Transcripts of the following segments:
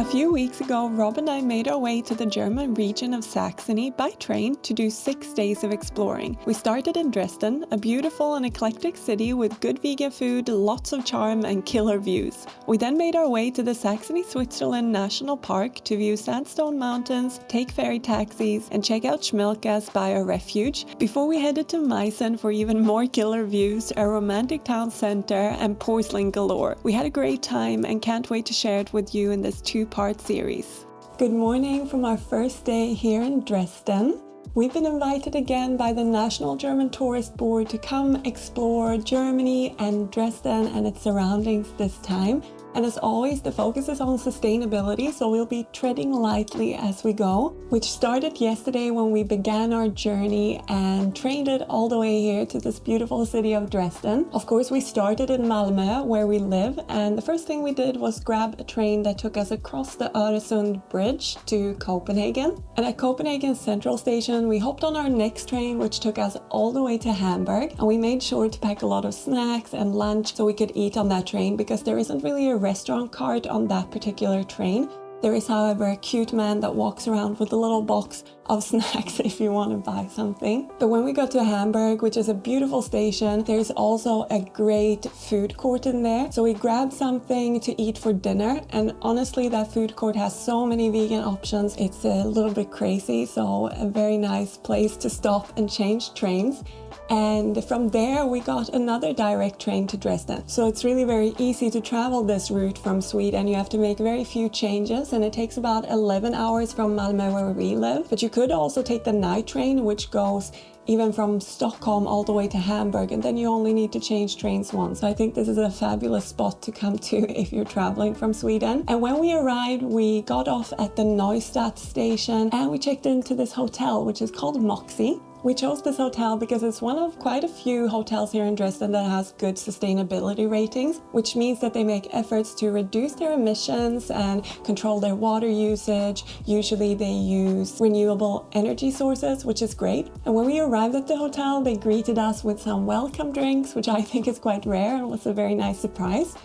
A few weeks ago, Rob and I made our way to the German region of Saxony by train to do 6 days of exploring. We started in Dresden, a beautiful and eclectic city with good vegan food, lots of charm and killer views. We then made our way to the Saxony, Switzerland National Park to view sandstone mountains, take ferry taxis and check out Schmelkas biorefuge before we headed to Meissen for even more killer views, a romantic town center and porcelain galore. We had a great time and can't wait to share it with you in this two-part series. Good morning from our first day here in Dresden. We've been invited again by the National German Tourist Board to come explore Germany and Dresden and its surroundings this time. And as always, the focus is on sustainability, so we'll be treading lightly as we go, which started yesterday when we began our journey and trained it all the way here to this beautiful city of Dresden. Of course, we started in Malmö, where we live, and the first thing we did was grab a train that took us across the Öresund bridge to Copenhagen. And at Copenhagen Central Station, we hopped on our next train, which took us all the way to Hamburg, and we made sure to pack a lot of snacks and lunch so we could eat on that train, because there isn't really a restaurant cart on that particular train. There is, however, a cute man that walks around with a little box of snacks if you want to buy something. But when we got to Hamburg, which is a beautiful station, there's also a great food court in there. So we grabbed something to eat for dinner, and honestly, that food court has so many vegan options. It's a little bit crazy, so a very nice place to stop and change trains. And from there we got another direct train to Dresden. So it's really very easy to travel this route from Sweden. You have to make very few changes, and it takes about 11 hours from Malmö, where we live. But you could also take the night train, which goes even from Stockholm all the way to Hamburg, and then you only need to change trains once. So I think this is a fabulous spot to come to if you're traveling from Sweden. And when we arrived, we got off at the Neustadt station and we checked into this hotel, which is called Moxie. We chose this hotel because it's one of quite a few hotels here in Dresden that has good sustainability ratings, which means that they make efforts to reduce their emissions and control their water usage. Usually they use renewable energy sources, which is great. And when we arrived at the hotel, they greeted us with some welcome drinks, which I think is quite rare and was a very nice surprise.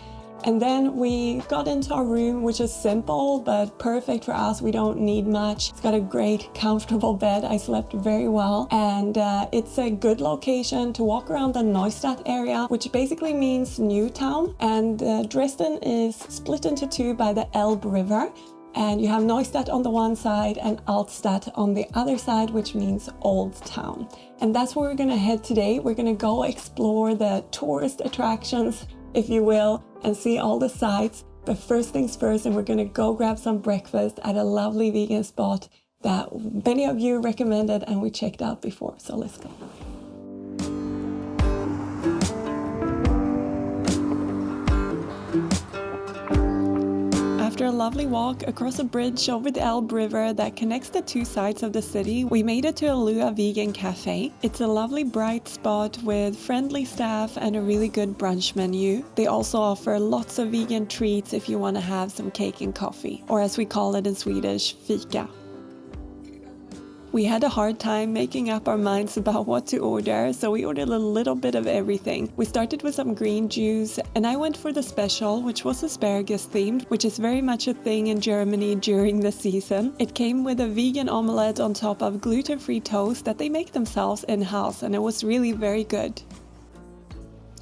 And then we got into our room, which is simple but perfect for us. We don't need much. It's got a great, comfortable bed. I slept very well. And it's a good location to walk around the Neustadt area, which basically means new town. And Dresden is split into two by the Elbe River. And you have Neustadt on the one side and Altstadt on the other side, which means Old Town. And that's where we're going to head today. We're going to go explore the tourist attractions, if you will, and see all the sights. But first things first, and we're going to go grab some breakfast at a lovely vegan spot that many of you recommended and we checked out before. So let's go. After a lovely walk across a bridge over the Elbe River that connects the two sides of the city, we made it to Alua Vegan Cafe. It's a lovely bright spot with friendly staff and a really good brunch menu. They also offer lots of vegan treats if you want to have some cake and coffee, or as we call it in Swedish, fika. We had a hard time making up our minds about what to order, so we ordered a little bit of everything. We started with some green juice, and I went for the special, which was asparagus themed, which is very much a thing in Germany during the season. It came with a vegan omelette on top of gluten-free toast that they make themselves in-house, and it was really very good.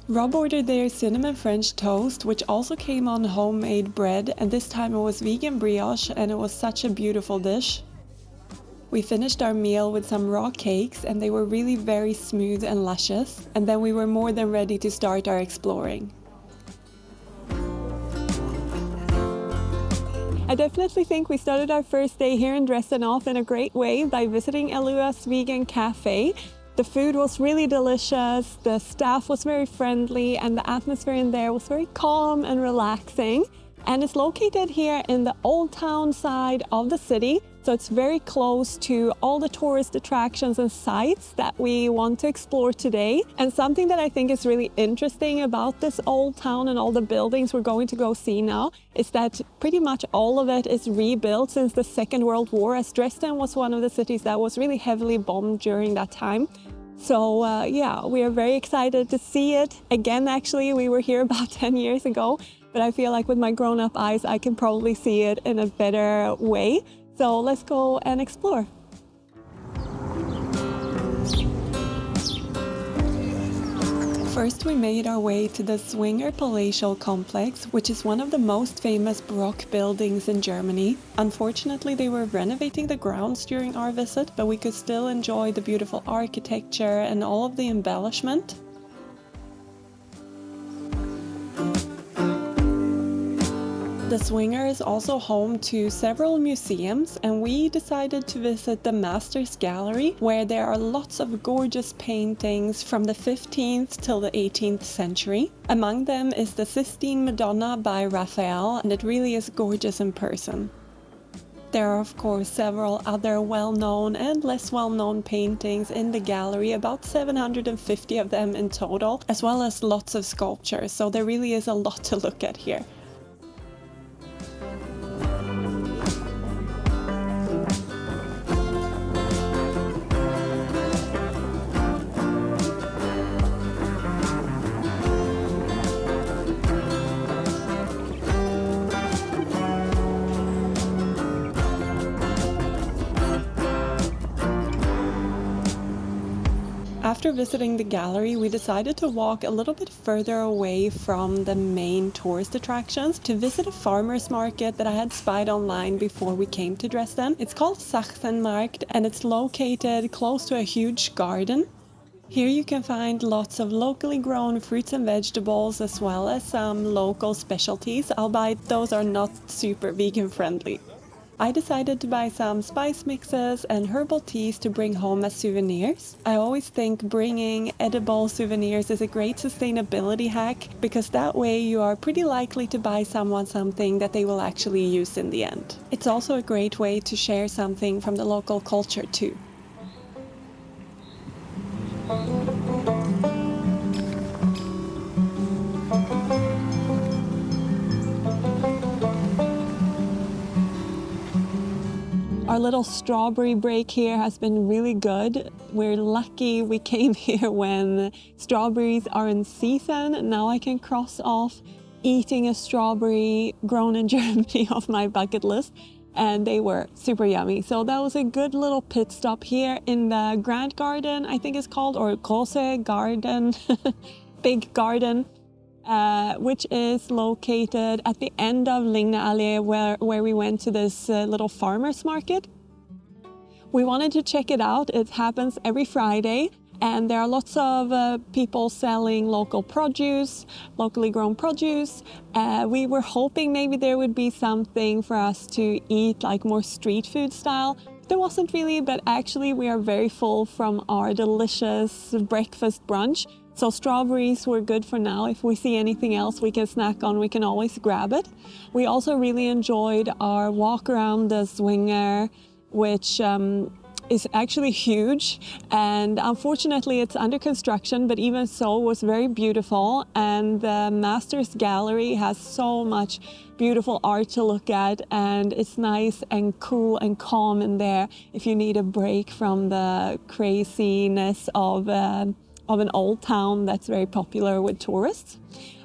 Rob ordered their cinnamon French toast, which also came on homemade bread, and this time it was vegan brioche, and it was such a beautiful dish. We finished our meal with some raw cakes, and they were really very smooth and luscious. And then we were more than ready to start our exploring. I definitely think we started our first day here in Dresden off in a great way by visiting Alua's Vegan Cafe. The food was really delicious, the staff was very friendly, and the atmosphere in there was very calm and relaxing. And it's located here in the Old Town side of the city. So it's very close to all the tourist attractions and sites that we want to explore today. And something that I think is really interesting about this old town and all the buildings we're going to go see now is that pretty much all of it is rebuilt since the Second World War, as Dresden was one of the cities that was really heavily bombed during that time. So yeah, we are very excited to see it again. Actually, we were here about 10 years ago. but I feel like with my grown-up eyes, I can probably see it in a better way. So let's go and explore. First, we made our way to the Swinger Palatial Complex, which is one of the most famous Baroque buildings in Germany. Unfortunately, they were renovating the grounds during our visit, but we could still enjoy the beautiful architecture and all of the embellishment. The Swinger is also home to several museums, and we decided to visit the Masters Gallery, where there are lots of gorgeous paintings from the 15th till the 18th century. Among them is the Sistine Madonna by Raphael, and it really is gorgeous in person. There are of course several other well-known and less well-known paintings in the gallery, about 750 of them in total, as well as lots of sculptures, so there really is a lot to look at here. After visiting the gallery, we decided to walk a little bit further away from the main tourist attractions to visit a farmer's market that I had spied online before we came to Dresden. It's called Sachsenmarkt, and it's located close to a huge garden. Here you can find lots of locally grown fruits and vegetables, as well as some local specialties, albeit those are not super vegan friendly. I decided to buy some spice mixes and herbal teas to bring home as souvenirs. I always think bringing edible souvenirs is a great sustainability hack, because that way you are pretty likely to buy someone something that they will actually use in the end. It's also a great way to share something from the local culture too. Our little strawberry break here has been really good. We're lucky we came here when strawberries are in season. Now I can cross off eating a strawberry grown in Germany off my bucket list, and they were super yummy. So that was a good little pit stop here in the Grand Garden, I think it's called, or Große Garden, big garden. Which is located at the end of Lingneallee, where we went to this little farmer's market. We wanted to check it out. It happens every Friday, and there are lots of people selling local produce, locally grown produce. We were hoping maybe there would be something for us to eat, like more street food style. There wasn't really, but actually we are very full from our delicious breakfast brunch. So strawberries were good for now. If we see anything else we can snack on, we can always grab it. We also really enjoyed our walk around the Swinger, which is actually huge, and unfortunately it's under construction, but even so it was very beautiful. And the Masters Gallery has so much beautiful art to look at, and it's nice and cool and calm in there if you need a break from the craziness of an old town that's very popular with tourists.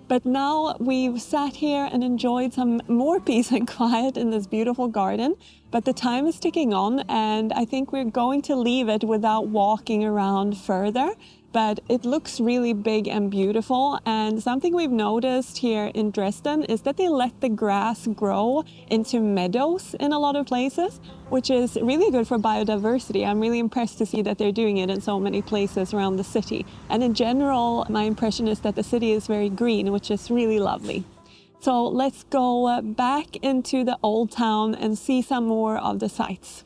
But now we've sat here and enjoyed some more peace and quiet in this beautiful garden, but the time is ticking on, and I think we're going to leave it without walking around further. But it looks really big and beautiful, and something we've noticed here in Dresden is that they let the grass grow into meadows in a lot of places, which is really good for biodiversity. I'm really impressed to see that they're doing it in so many places around the city. And in general, my impression is that the city is very green, which is really lovely. So let's go back into the old town and see some more of the sights.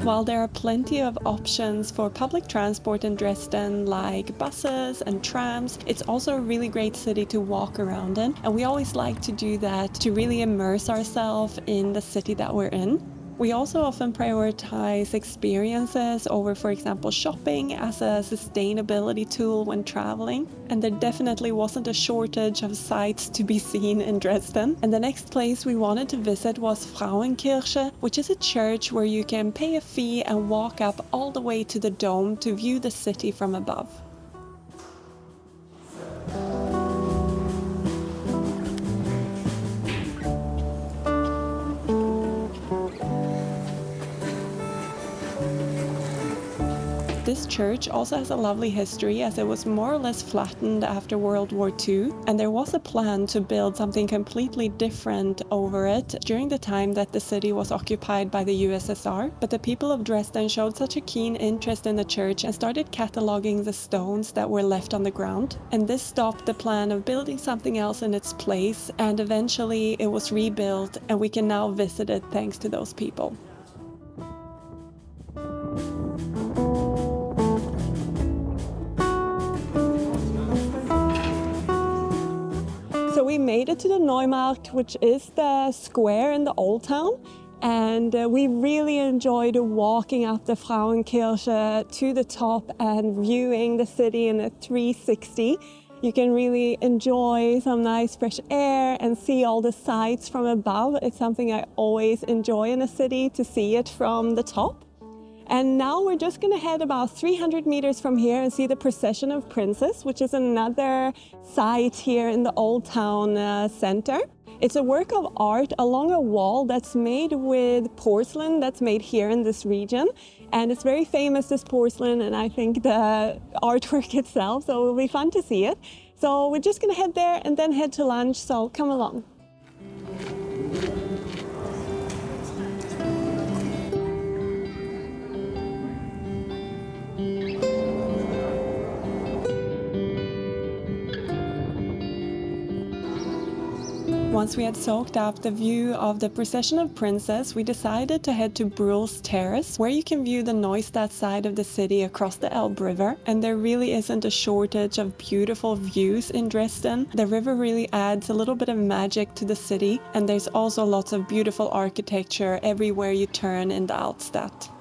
While there are plenty of options for public transport in Dresden, like buses and trams, it's also a really great city to walk around in, and we always like to do that to really immerse ourselves in the city that we're in. We also often prioritize experiences over, for example, shopping as a sustainability tool when traveling. And there definitely wasn't a shortage of sights to be seen in Dresden. And the next place we wanted to visit was Frauenkirche, which is a church where you can pay a fee and walk up all the way to the dome to view the city from above. This church also has a lovely history, as it was more or less flattened after World War II, and there was a plan to build something completely different over it during the time that the city was occupied by the USSR. But the people of Dresden showed such a keen interest in the church and started cataloging the stones that were left on the ground. And this stopped the plan of building something else in its place, and eventually it was rebuilt, and we can now visit it thanks to those people. So we made it to the Neumarkt, which is the square in the old town, and we really enjoyed walking up the Frauenkirche to the top and viewing the city in a 360. You can really enjoy some nice fresh air and see all the sights from above. It's something I always enjoy in a city, to see it from the top. And now we're just going to head about 300 meters from here and see the Procession of Princes, which is another site here in the Old Town center. It's a work of art along a wall that's made with porcelain that's made here in this region. And it's very famous, this porcelain, and I think the artwork itself, so it'll be fun to see it. So we're just going to head there and then head to lunch, so come along. Once we had soaked up the view of the Procession of Princes, we decided to head to Bruhl's Terrace, where you can view the Neustadt side of the city across the Elbe River. And there really isn't a shortage of beautiful views in Dresden. The river really adds a little bit of magic to the city, and there's also lots of beautiful architecture everywhere you turn in the Altstadt.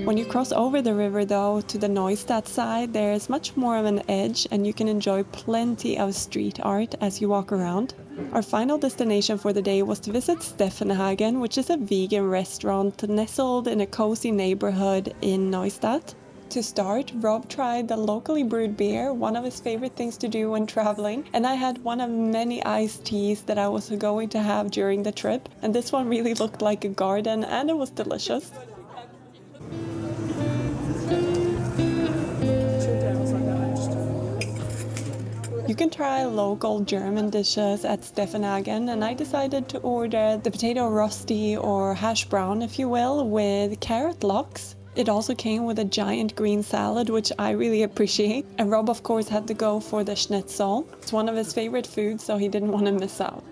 When you cross over the river, though, to the Neustadt side, there is much more of an edge, and you can enjoy plenty of street art as you walk around. Our final destination for the day was to visit Steffenhagen, which is a vegan restaurant nestled in a cozy neighborhood in Neustadt. To start, Rob tried the locally brewed beer, one of his favorite things to do when traveling, and I had one of many iced teas that I was going to have during the trip, and this one really looked like a garden, and it was delicious. You can try local German dishes at Steffenhagen, and I decided to order the potato rosti, or hash brown if you will, with carrot lox. It also came with a giant green salad, which I really appreciate. And Rob, of course, had to go for the schnitzel. It's one of his favorite foods, so he didn't want to miss out.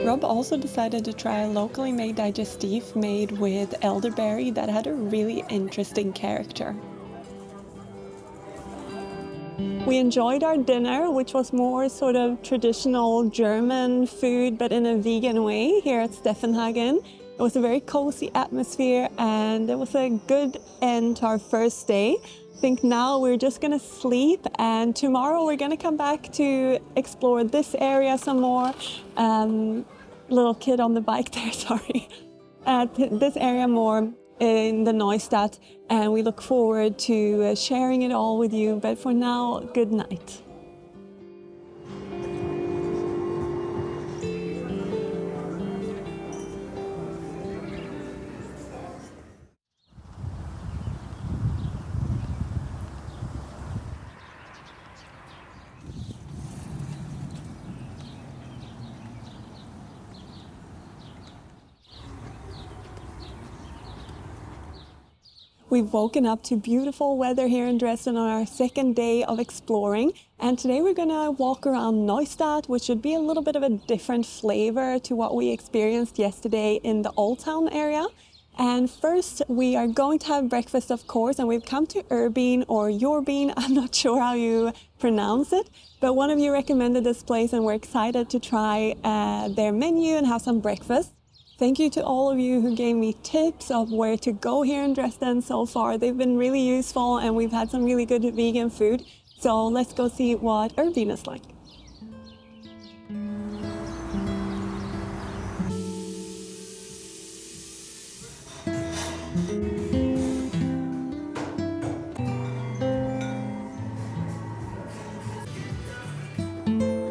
Rob also decided to try a locally made digestif made with elderberry that had a really interesting character. We enjoyed our dinner, which was more sort of traditional German food, but in a vegan way here at Steffenhagen. It was a very cozy atmosphere, and it was a good end to our first day. I think now we're just going to sleep, and tomorrow we're going to come back to explore this area some more. Little kid on the bike there, sorry. This area more in the Neustadt, and we look forward to sharing it all with you. But for now, good night. We've woken up to beautiful weather here in Dresden on our second day of exploring, and today we're going to walk around Neustadt, which should be a little bit of a different flavor to what we experienced yesterday in the Old Town area. And first we are going to have breakfast, of course, and we've come to Urbin or Yorbin, I'm not sure how you pronounce it, but one of you recommended this place and we're excited to try their menu and have some breakfast. Thank you to all of you who gave me tips of where to go here in Dresden so far. They've been really useful and we've had some really good vegan food. So let's go see what Urbin is like.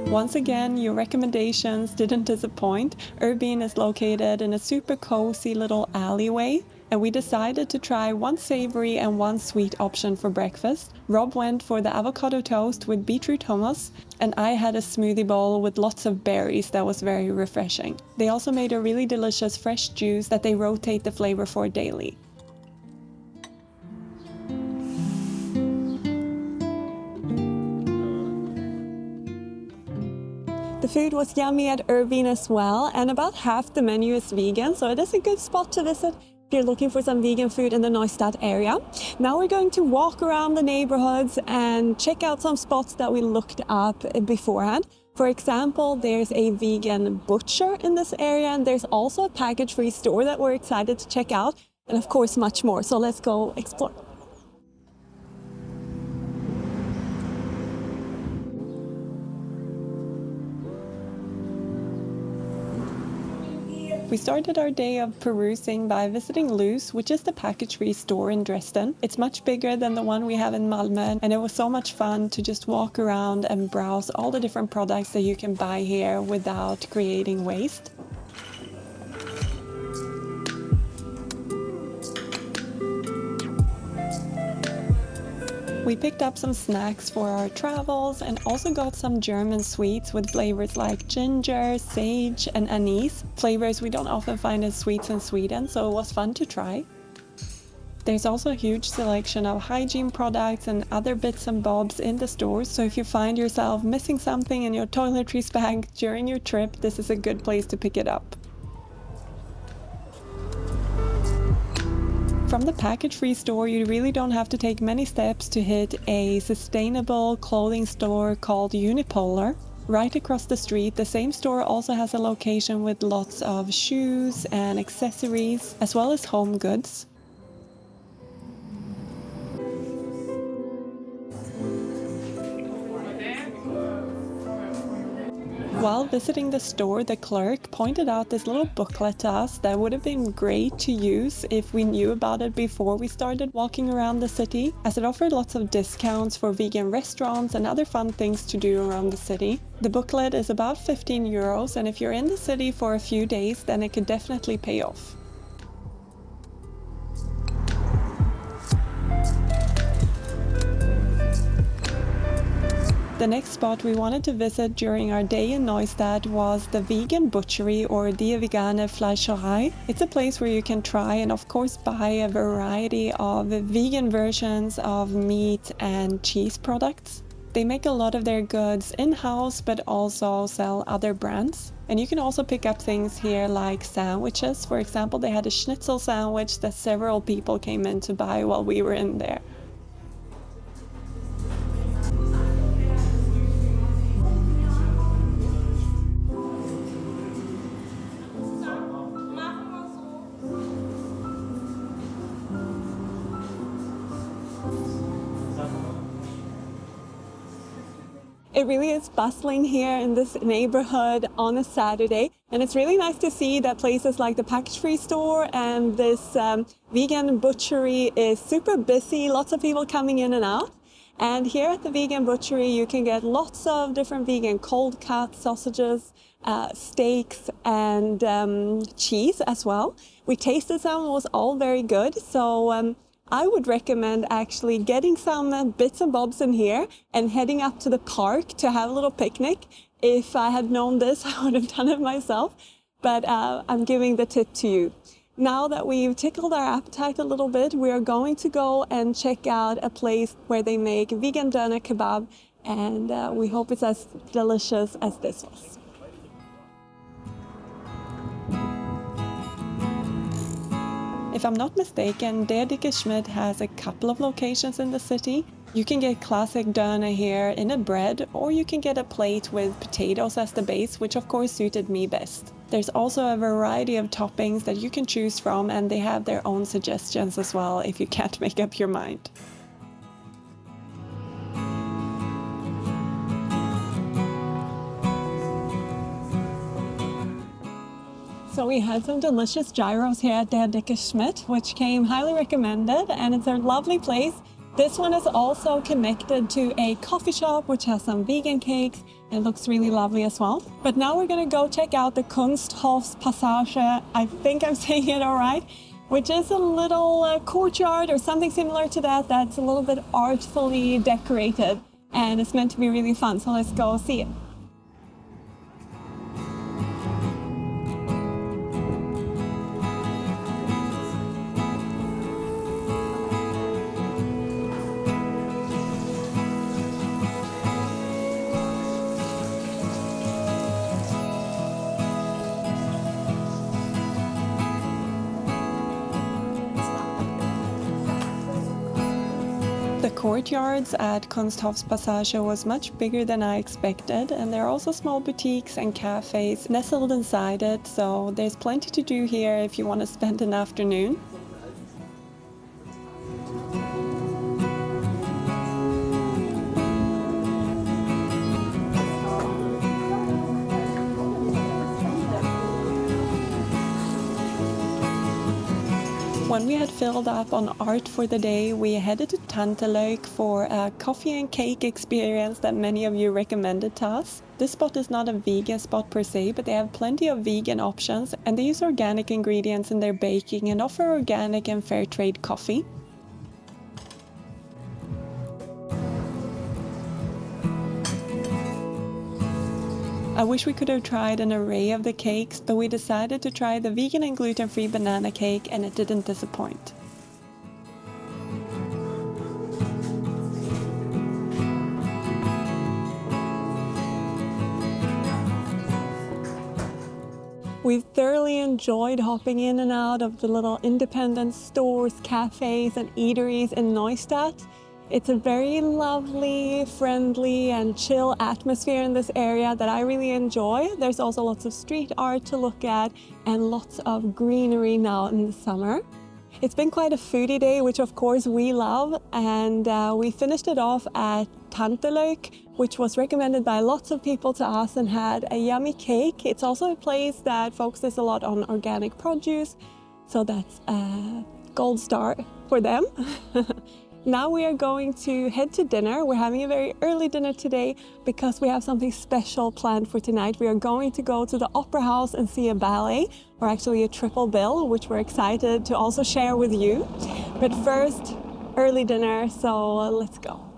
Once again, your recommendations didn't disappoint. Urbin is located in a super cozy little alleyway, and we decided to try one savory and one sweet option for breakfast. Rob went for the avocado toast with beetroot hummus, and I had a smoothie bowl with lots of berries that was very refreshing. They also made a really delicious fresh juice that they rotate the flavor for daily. The food was yummy at Urbin as well, and about half the menu is vegan, so it is a good spot to visit if you're looking for some vegan food in the Neustadt area. Now we're going to walk around the neighborhoods and check out some spots that we looked up beforehand. For example, there's a vegan butcher in this area, and there's also a package-free store that we're excited to check out, and of course much more, so let's go explore. We started our day of perusing by visiting Loose, which is the package-free store in Dresden. It's much bigger than the one we have in Malmö, and it was so much fun to just walk around and browse all the different products that you can buy here without creating waste. We picked up some snacks for our travels and also got some German sweets with flavors like ginger, sage and anise, flavors we don't often find in sweets in Sweden, so it was fun to try. There's also a huge selection of hygiene products and other bits and bobs in the stores, so if you find yourself missing something in your toiletries bag during your trip, this is a good place to pick it up. From the package-free store, you really don't have to take many steps to hit a sustainable clothing store called Unipolar. Right across the street, the same store also has a location with lots of shoes and accessories, as well as home goods. While visiting the store, the clerk pointed out this little booklet to us that would have been great to use if we knew about it before we started walking around the city, as it offered lots of discounts for vegan restaurants and other fun things to do around the city. The booklet is about 15 euros, and if you're in the city for a few days, then it could definitely pay off. The next spot we wanted to visit during our day in Neustadt was the vegan butchery, or Die Vegane Fleischerei. It's a place where you can try and of course buy a variety of vegan versions of meat and cheese products. They make a lot of their goods in-house but also sell other brands. And you can also pick up things here like sandwiches. For example, they had a schnitzel sandwich that several people came in to buy while we were in there. It really is bustling here in this neighborhood on a Saturday, and it's really nice to see that places like the package-free store and this vegan butchery is super busy, lots of people coming in and out. And here at the vegan butchery you can get lots of different vegan cold cuts, sausages, steaks and cheese as well. We tasted some, it was all very good, so I would recommend actually getting some bits and bobs in here and heading up to the park to have a little picnic. If I had known this, I would have done it myself, but I'm giving the tip to you. Now that we've tickled our appetite a little bit, we are going to go and check out a place where they make vegan doner kebab, and we hope it's as delicious as this was. If I'm not mistaken, DaVinci has a couple of locations in the city. You can get classic doner here in a bread, or you can get a plate with potatoes as the base, which of course suited me best. There's also a variety of toppings that you can choose from, and they have their own suggestions as well if you can't make up your mind. So we had some delicious gyros here at DaVinci, which came highly recommended, and it's a lovely place. This one is also connected to a coffee shop which has some vegan cakes. It looks really lovely as well. But now we're gonna go check out the Kunsthofspassage, I think I'm saying it all right, which is a little courtyard or something similar to that that's a little bit artfully decorated, and it's meant to be really fun. So let's go see it. The courtyards at Kunsthofspassage was much bigger than I expected, and there are also small boutiques and cafes nestled inside it, so there's plenty to do here if you want to spend an afternoon. When we had filled up on art for the day, we headed to Tanteleuk for a coffee and cake experience that many of you recommended to us. This spot is not a vegan spot per se, but they have plenty of vegan options, and they use organic ingredients in their baking and offer organic and fair trade coffee. I wish we could have tried an array of the cakes, but we decided to try the vegan and gluten-free banana cake, and it didn't disappoint. We've thoroughly enjoyed hopping in and out of the little independent stores, cafes and eateries in Neustadt. It's a very lovely, friendly and chill atmosphere in this area that I really enjoy. There's also lots of street art to look at and lots of greenery now in the summer. It's been quite a foodie day, which of course we love, and we finished it off at Tanteleuk, which was recommended by lots of people to us and had a yummy cake. It's also a place that focuses a lot on organic produce, so that's a gold star for them. Now we are going to head to dinner. We're having a very early dinner today because we have something special planned for tonight. We are going to go to the opera house and see a ballet, or actually a triple bill, which we're excited to also share with you. But first, early dinner, so let's go.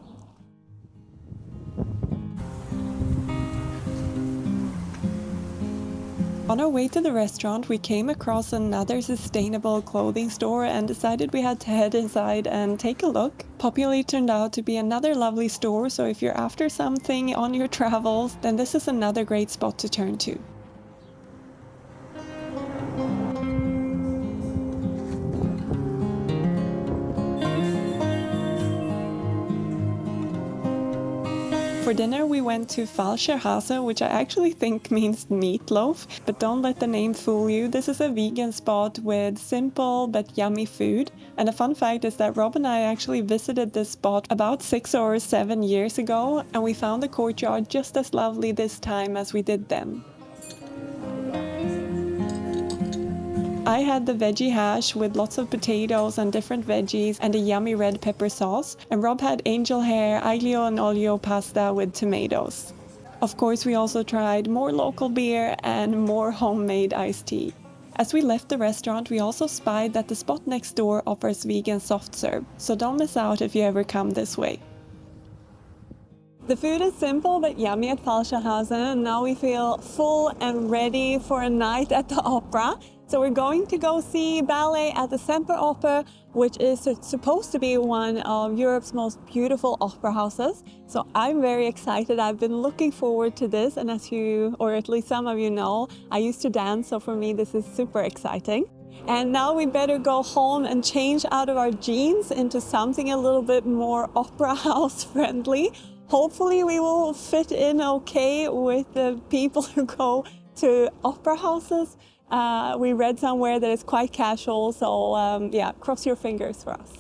On our way to the restaurant, we came across another sustainable clothing store and decided we had to head inside and take a look. Populi turned out to be another lovely store, so if you're after something on your travels, then this is another great spot to turn to. For dinner we went to Falscher Hase, which I actually think means meatloaf, but don't let the name fool you. This is a vegan spot with simple but yummy food. And a fun fact is that Rob and I actually visited this spot about 6 or 7 years ago, and we found the courtyard just as lovely this time as we did then. I had the veggie hash with lots of potatoes and different veggies and a yummy red pepper sauce, and Rob had angel hair, aglio and olio pasta with tomatoes. Of course, we also tried more local beer and more homemade iced tea. As we left the restaurant, we also spied that the spot next door offers vegan soft serve, so don't miss out if you ever come this way. The food is simple but yummy at Falscher Hase, and now we feel full and ready for a night at the opera. So we're going to go see ballet at the Semperoper, which is supposed to be one of Europe's most beautiful opera houses. So I'm very excited. I've been looking forward to this, and as you, or at least some of you know, I used to dance, so for me this is super exciting. And now we better go home and change out of our jeans into something a little bit more opera house friendly. Hopefully we will fit in okay with the people who go to opera houses. We read somewhere that it's quite casual, so yeah, cross your fingers for us.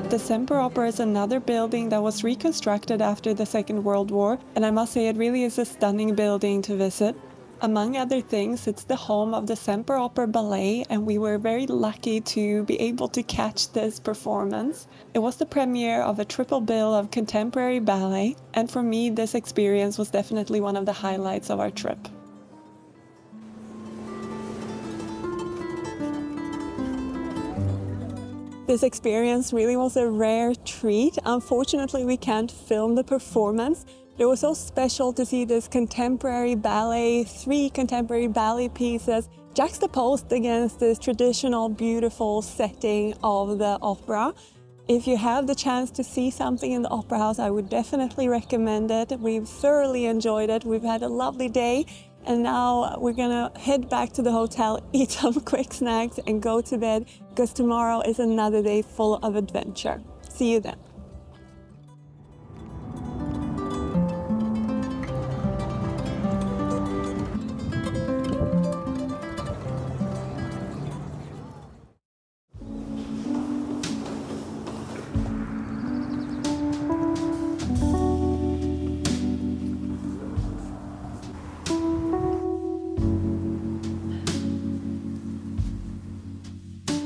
The Semperoper is another building that was reconstructed after the Second World War, and I must say it really is a stunning building to visit. Among other things, it's the home of the Semperoper Ballet, and we were very lucky to be able to catch this performance. It was the premiere of a triple bill of contemporary ballet, and for me this experience was definitely one of the highlights of our trip. This experience really was a rare treat. Unfortunately, we can't film the performance. It was so special to see this contemporary ballet, 3 contemporary ballet pieces juxtaposed against this traditional, beautiful setting of the opera. If you have the chance to see something in the Opera House, I would definitely recommend it. We've thoroughly enjoyed it. We've had a lovely day. And now we're gonna head back to the hotel, eat some quick snacks and go to bed, because tomorrow is another day full of adventure. See you then.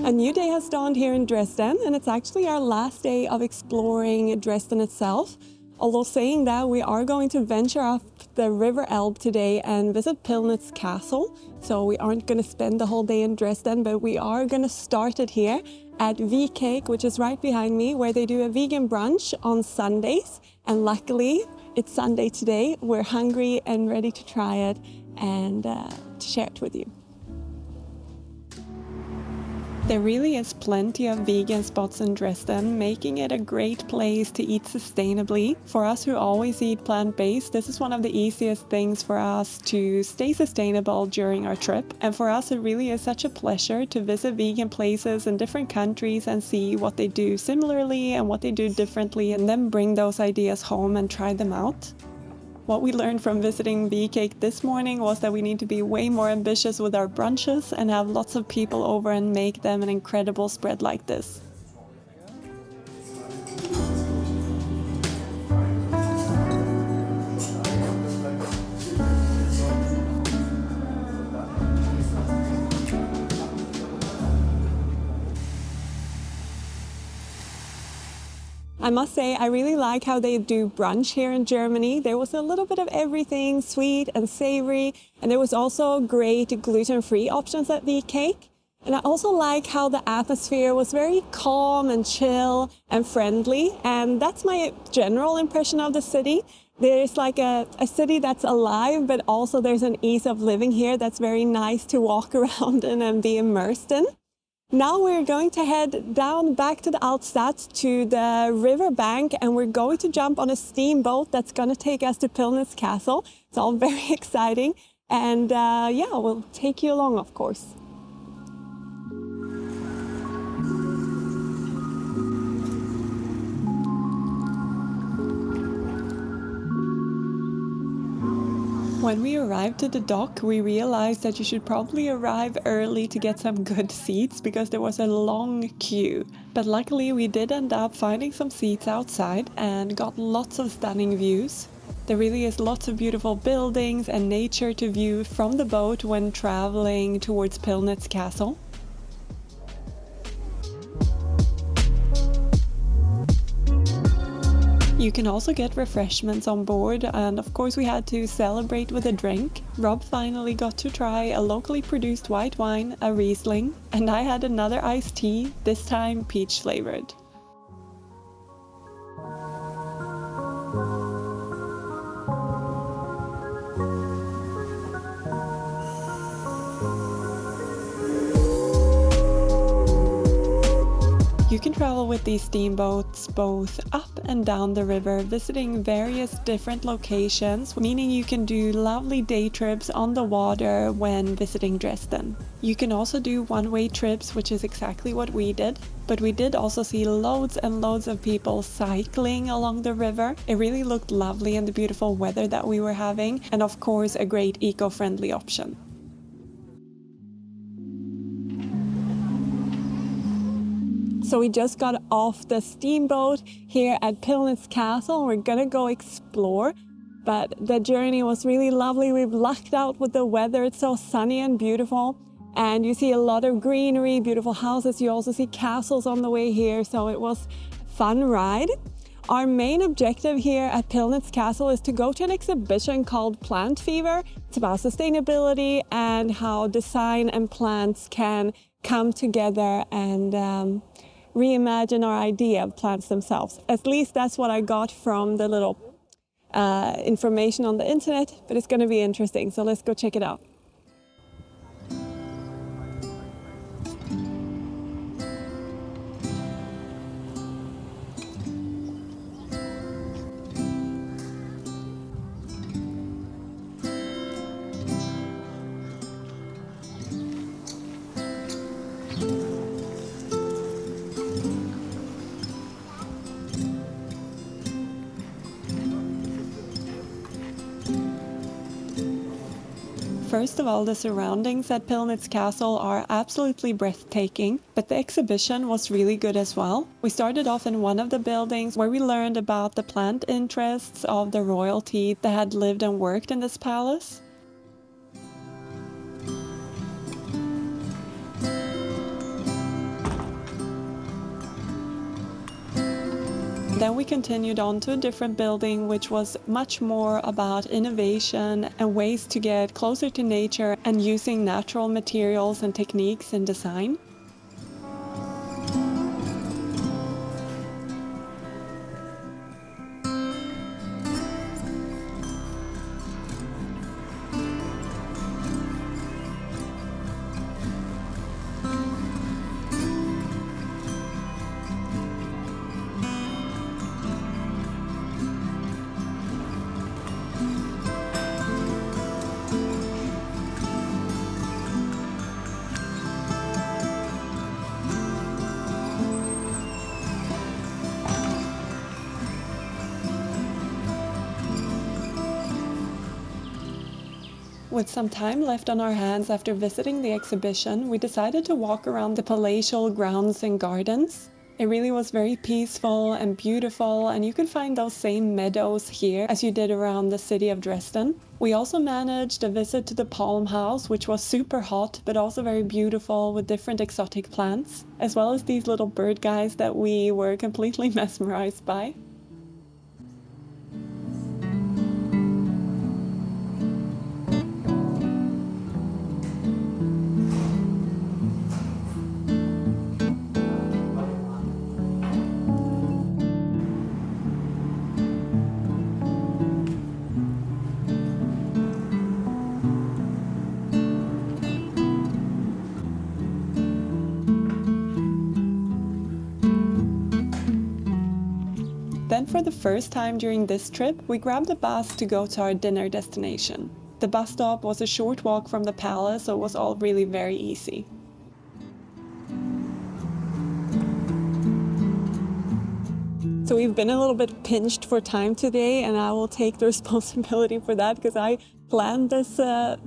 A new day has dawned here in Dresden, and it's actually our last day of exploring Dresden itself. Although saying that, we are going to venture up the River Elbe today and visit Pillnitz Castle. So we aren't going to spend the whole day in Dresden, but we are going to start it here at V-Cake, which is right behind me, where they do a vegan brunch on Sundays. And luckily, it's Sunday today. We're hungry and ready to try it and to share it with you. There really is plenty of vegan spots in Dresden, making it a great place to eat sustainably. For us who always eat plant-based, this is one of the easiest things for us to stay sustainable during our trip. And for us, it really is such a pleasure to visit vegan places in different countries and see what they do similarly and what they do differently, and then bring those ideas home and try them out. What we learned from visiting V-Cake this morning was that we need to be way more ambitious with our brunches and have lots of people over and make them an incredible spread like this. I must say, I really like how they do brunch here in Germany. There was a little bit of everything, sweet and savory, and there was also great gluten-free options at V-Cake. And I also like how the atmosphere was very calm and chill and friendly, and that's my general impression of the city. There's like a city that's alive, but also there's an ease of living here that's very nice to walk around in and be immersed in. Now we're going to head down back to the Altstadt to the river bank, and we're going to jump on a steamboat that's going to take us to Pillnitz Castle. It's all very exciting, and yeah, we'll take you along, of course. When we arrived at the dock, we realized that you should probably arrive early to get some good seats because there was a long queue. But luckily we did end up finding some seats outside and got lots of stunning views. There really is lots of beautiful buildings and nature to view from the boat when traveling towards Pillnitz Castle. You can also get refreshments on board, and of course we had to celebrate with a drink. Rob finally got to try a locally produced white wine, a Riesling, and I had another iced tea, this time peach flavored. can travel with these steamboats both up and down the river, visiting various different locations, meaning you can do lovely day trips on the water when visiting Dresden. You can also do one-way trips, which is exactly what we did, but we did also see loads and loads of people cycling along the river. It really looked lovely in the beautiful weather that we were having, and of course a great eco-friendly option. So we just got off the steamboat here at Pillnitz Castle. We're gonna go explore, but the journey was really lovely. We've lucked out with the weather. It's so sunny and beautiful, and you see a lot of greenery, beautiful houses. You also see castles on the way here, so it was a fun ride. Our main objective here at Pillnitz Castle is to go to an exhibition called Plant Fever. It's about sustainability and how design and plants can come together and reimagine our idea of plants themselves. At least that's what I got from the little information on the internet, but it's going to be interesting, so let's go check it out. First of all, the surroundings at Pillnitz Castle are absolutely breathtaking, but the exhibition was really good as well. We started off in one of the buildings where we learned about the plant interests of the royalty that had lived and worked in this palace. Then we continued on to a different building, which was much more about innovation and ways to get closer to nature and using natural materials and techniques in design. With some time left on our hands after visiting the exhibition, we decided to walk around the palatial grounds and gardens. It really was very peaceful and beautiful, and you can find those same meadows here as you did around the city of Dresden. We also managed a visit to the Palm House, which was super hot but also very beautiful with different exotic plants, as well as these little bird guys that we were completely mesmerized by. Then for the first time during this trip, we grabbed a bus to go to our dinner destination. The bus stop was a short walk from the palace, so it was all really very easy. So we've been a little bit pinched for time today, and I will take the responsibility for that because I planned this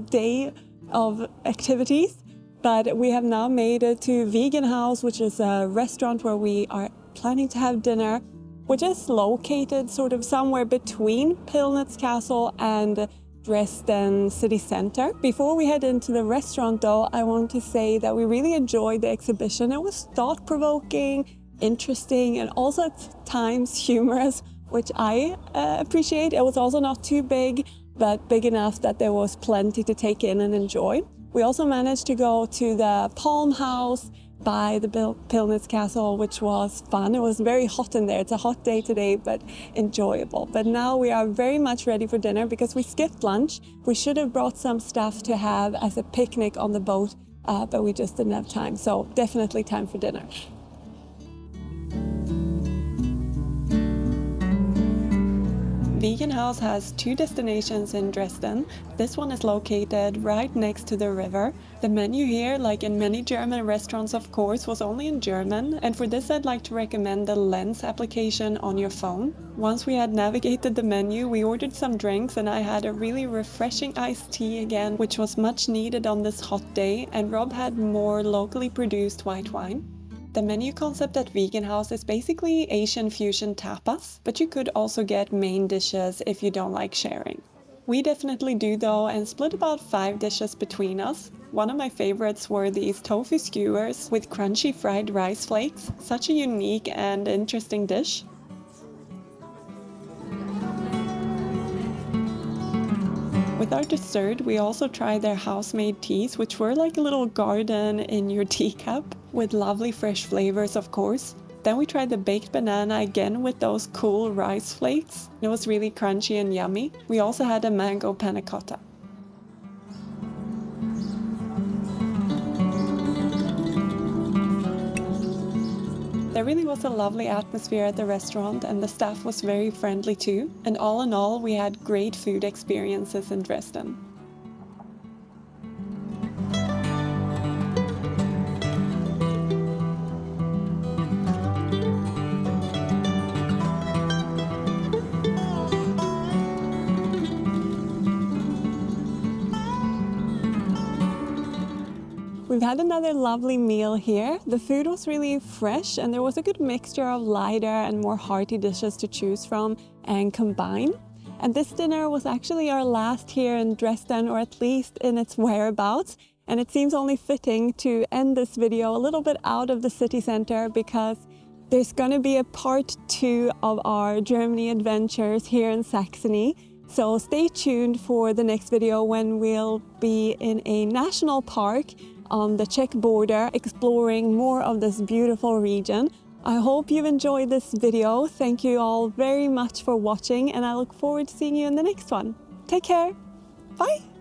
day of activities. But we have now made it to Vegan House, which is a restaurant where we are planning to have dinner, which is located sort of somewhere between Pillnitz Castle and Dresden city center. Before we head into the restaurant though, I want to say that we really enjoyed the exhibition. It was thought-provoking, interesting, and also at times humorous, which I appreciate. It was also not too big, but big enough that there was plenty to take in and enjoy. We also managed to go to the Palm House by the Pillnitz Castle, which was fun. It was very hot in there. It's a hot day today, but enjoyable. But now we are very much ready for dinner because we skipped lunch. We should have brought some stuff to have as a picnic on the boat, but we just didn't have time. So definitely time for dinner. Vegan House has 2 destinations in Dresden. This one is located right next to the river. The menu here, like in many German restaurants of course, was only in German, and for this I'd like to recommend the Lens application on your phone. Once we had navigated the menu, we ordered some drinks and I had a really refreshing iced tea again, which was much needed on this hot day, and Rob had more locally produced white wine. The menu concept at Vegan House is basically Asian fusion tapas, but you could also get main dishes if you don't like sharing. We definitely do though, and split about 5 dishes between us. One of my favorites were these tofu skewers with crunchy fried rice flakes. Such a unique and interesting dish. With our dessert, we also tried their house-made teas, which were like a little garden in your teacup, with lovely fresh flavors of course. Then we tried the baked banana again with those cool rice flakes. It was really crunchy and yummy. We also had a mango panna cotta. There really was a lovely atmosphere at the restaurant, and the staff was very friendly too. And all in all, we had great food experiences in Dresden. We've had another lovely meal here. The food was really fresh and there was a good mixture of lighter and more hearty dishes to choose from and combine. And this dinner was actually our last here in Dresden, or at least in its whereabouts. And it seems only fitting to end this video a little bit out of the city center, because there's going to be a part 2 of our Germany adventures here in Saxony. So stay tuned for the next video when we'll be in a national park on the Czech border, exploring more of this beautiful region. I hope you've enjoyed this video. Thank you all very much for watching, and I look forward to seeing you in the next one. Take care. Bye.